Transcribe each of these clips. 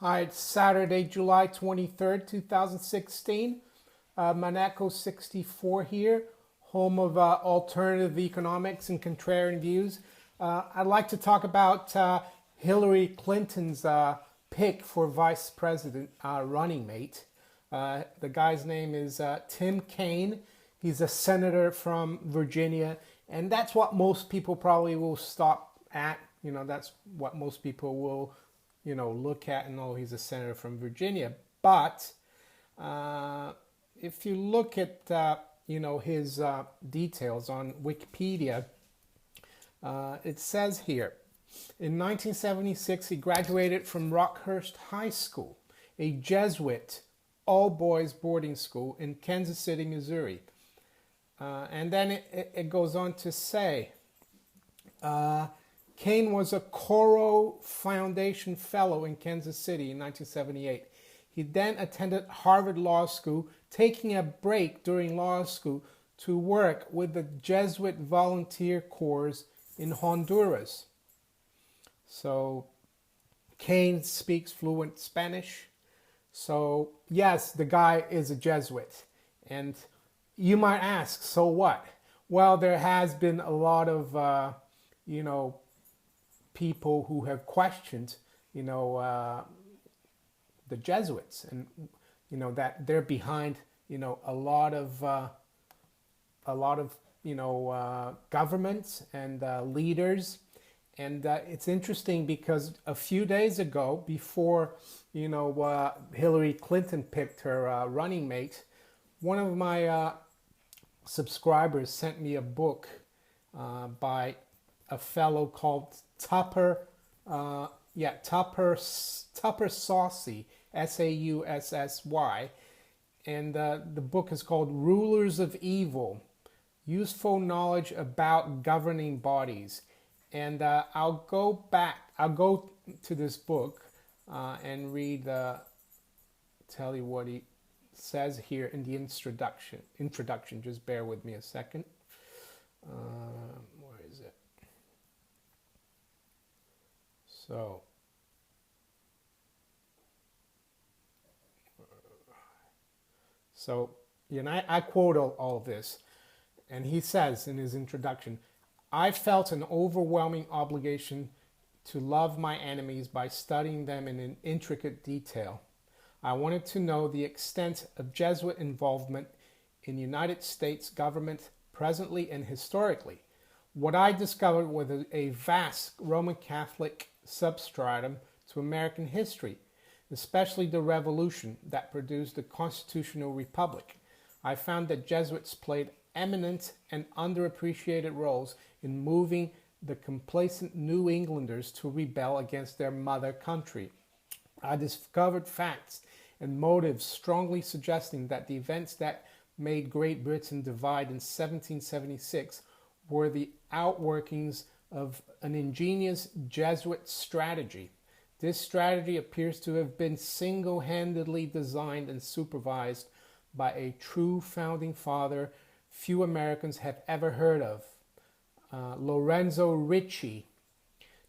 All right, Saturday, July 23rd, 2016. Monaco 64 here, home of alternative economics and contrarian views. I'd like to talk about Hillary Clinton's pick for vice president running mate. The guy's name is Tim Kaine. He's a senator from Virginia, and that's what most people probably will stop at. You know, that's what most people will, look at and know he's a senator from Virginia. But if you look at, his details on Wikipedia, it says here, in 1976, he graduated from Rockhurst High School, a Jesuit all-boys boarding school in Kansas City, Missouri. And then it goes on to say, Kaine was a Coro Foundation Fellow in Kansas City in 1978. He then attended Harvard Law School, taking a break during law school to work with the Jesuit volunteer corps in Honduras. So Kaine speaks fluent Spanish. So yes, the guy is a Jesuit. And you might ask, so what? Well, there has been a lot of, people who have questioned, the Jesuits, and that they're behind, a lot of governments and leaders. And it's interesting because a few days ago, before Hillary Clinton picked her running mate, one of my subscribers sent me a book by a fellow called Tupper Saussy, Saussy, and the book is called Rulers of Evil: Useful Knowledge About Governing Bodies. And I'll go to this book and read, tell you what he says here in the introduction. Just bear with me a second. Where is it? So I quote all of this, and he says in his introduction, I felt an overwhelming obligation to love my enemies by studying them in intricate detail. I wanted to know the extent of Jesuit involvement in the United States government presently and historically. What I discovered was a vast Roman Catholic substratum to American history, especially the revolution that produced the constitutional republic. I found that Jesuits played eminent and underappreciated roles in moving the complacent New Englanders to rebel against their mother country. I discovered facts and motives strongly suggesting that the events that made Great Britain divide in 1776 were the outworkings of an ingenious Jesuit strategy. This strategy appears to have been single-handedly designed and supervised by a true founding father few Americans have ever heard of, Lorenzo Ricci,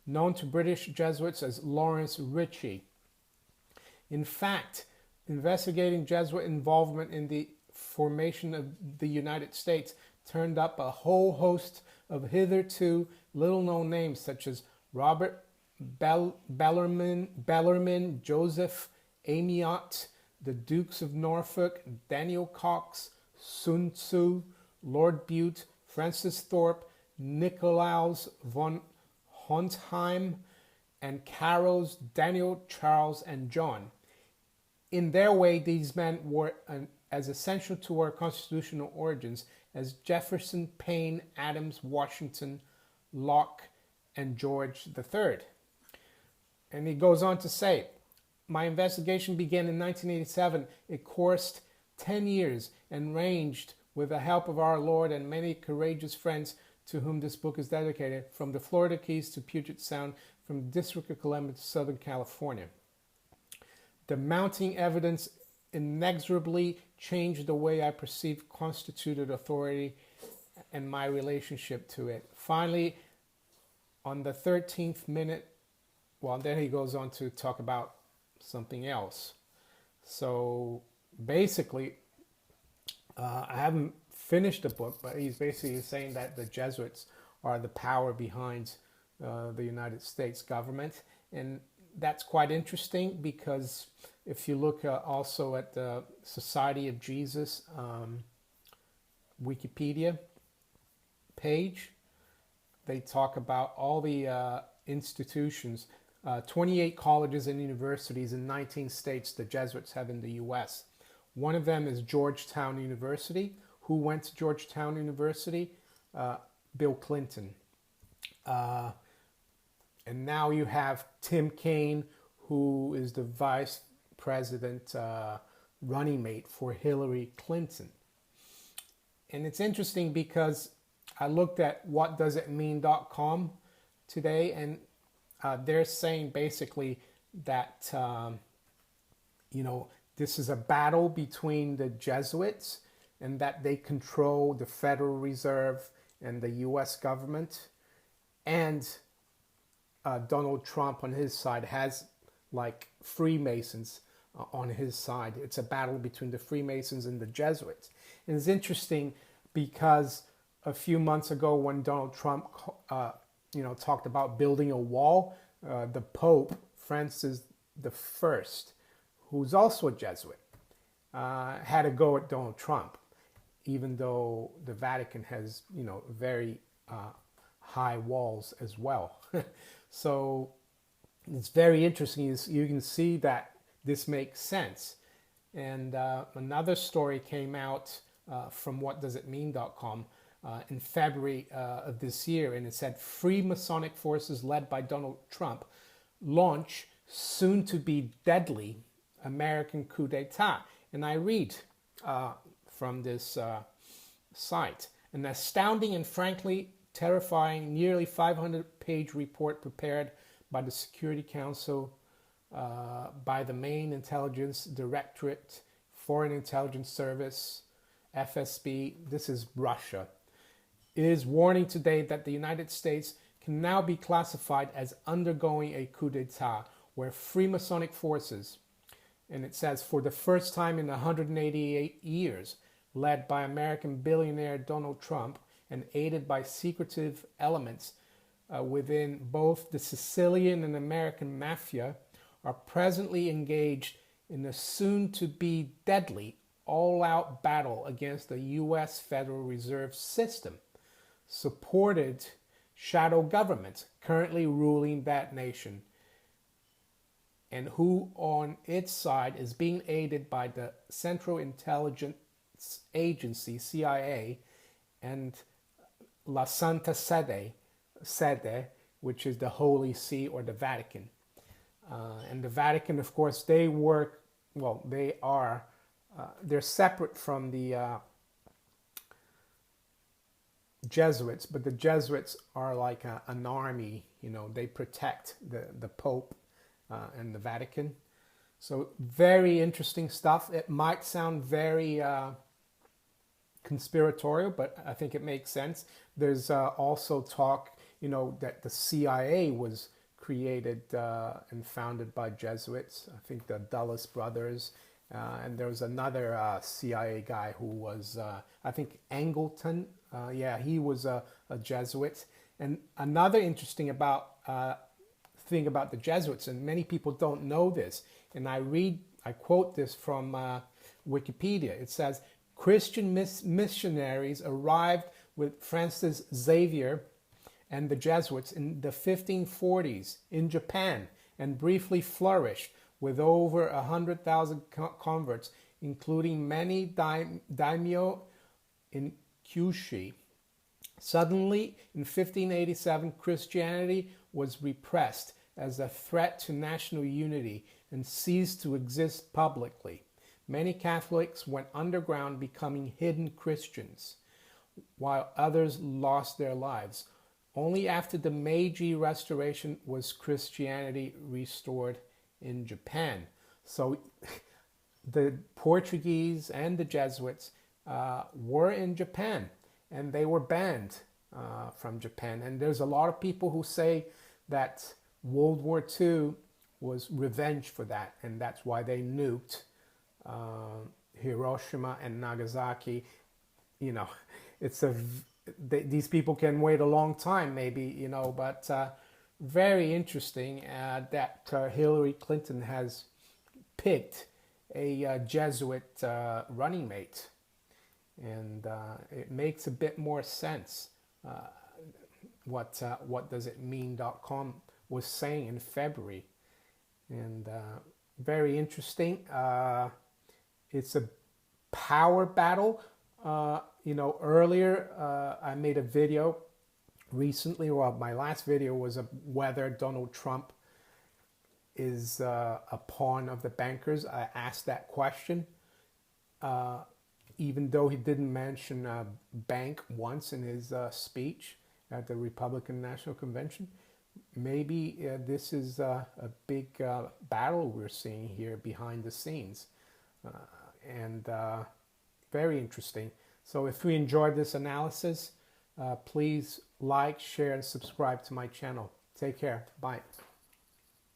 known to British Jesuits as Lawrence Ritchie. In fact, investigating Jesuit involvement in the formation of the United States turned up a whole host of hitherto little-known names such as Robert Bellarmine, Joseph Amiot, the Dukes of Norfolk, Daniel Cox, Sun Tzu, Lord Bute, Francis Thorpe, Nicolaus von Hontheim, and Carols, Daniel, Charles, and John. In their way, these men were as essential to our constitutional origins as Jefferson, Paine, Adams, Washington, Locke, and George III. And he goes on to say, my investigation began in 1987. It coursed 10 years and ranged, with the help of our Lord and many courageous friends to whom this book is dedicated, from the Florida Keys to Puget Sound, from the District of Columbia to Southern California. The mounting evidence inexorably changed the way I perceived constituted authority and my relationship to it. Finally, on the 13th minute, then he goes on to talk about something else. So basically, I haven't finished the book, but he's basically saying that the Jesuits are the power behind the United States government. And that's quite interesting because if you look also at the Society of Jesus Wikipedia page, they talk about all the institutions, 28 colleges and universities in 19 states the Jesuits have in the U.S. One of them is Georgetown University. Who went to Georgetown University? Bill Clinton. And now you have Tim Kaine, who is the vice president running mate for Hillary Clinton. And it's interesting because I looked at whatdoesitmean.com today, and they're saying basically that, this is a battle between the Jesuits and that they control the Federal Reserve and the U.S. government. And Donald Trump on his side has like Freemasons on his side. It's a battle between the Freemasons and the Jesuits. And it's interesting because a few months ago when Donald Trump, talked about building a wall, the Pope, Francis I, who's also a Jesuit, had a go at Donald Trump, even though the Vatican has, very high walls as well. So it's very interesting. You can see that this makes sense. And another story came out from whatdoesitmean.com in February of this year, and it said Freemasonic forces led by Donald Trump launch soon-to-be deadly American coup d'etat. And I read from this site, an astounding and frankly terrifying nearly 500-page report prepared by the Security Council, by the Main Intelligence Directorate, Foreign Intelligence Service, FSB, this is Russia, is warning today that the United States can now be classified as undergoing a coup d'etat where Freemasonic forces, and it says for the first time in 188 years, led by American billionaire Donald Trump and aided by secretive elements within both the Sicilian and American mafia, are presently engaged in a soon-to-be deadly all-out battle against the U.S. Federal Reserve System, supported shadow government currently ruling that nation, and who on its side is being aided by the Central Intelligence Agency, CIA, and La Santa Sede, which is the Holy See or the Vatican. And the Vatican, of course, they're separate from the Jesuits, but the Jesuits are like an army, they protect the Pope and the Vatican. So very interesting stuff. It might sound very conspiratorial, but I think it makes sense. There's also talk, that the CIA was created and founded by Jesuits. I think the Dulles brothers. And there was another CIA guy who was, I think, Angleton. He was a Jesuit. And another interesting thing about the Jesuits, and many people don't know this, and I quote this from Wikipedia. It says, Christian missionaries arrived with Francis Xavier and the Jesuits in the 1540s in Japan and briefly flourished with over 100,000 converts, including many daimyo in Kyushu. Suddenly, in 1587, Christianity was repressed as a threat to national unity and ceased to exist publicly. Many Catholics went underground, becoming hidden Christians, while others lost their lives. Only after the Meiji Restoration was Christianity restored in Japan. So the Portuguese and the Jesuits were in Japan, and they were banned from Japan. And there's a lot of people who say that World War II was revenge for that, and that's why they nuked Hiroshima and Nagasaki. You know, it's these people can wait a long time, maybe, you know, but very interesting that Hillary Clinton has picked a Jesuit running mate, and it makes a bit more sense. What does it mean.com was saying in February, and very interesting. It's a power battle. You know, earlier I made a video recently, well, my last video was whether Donald Trump is a pawn of the bankers. I asked that question, even though he didn't mention a bank once in his speech at the Republican National Convention. Maybe this is a big battle we're seeing here behind the scenes, and very interesting. So if you enjoyed this analysis, please like, share, and subscribe to my channel. Take care. Bye.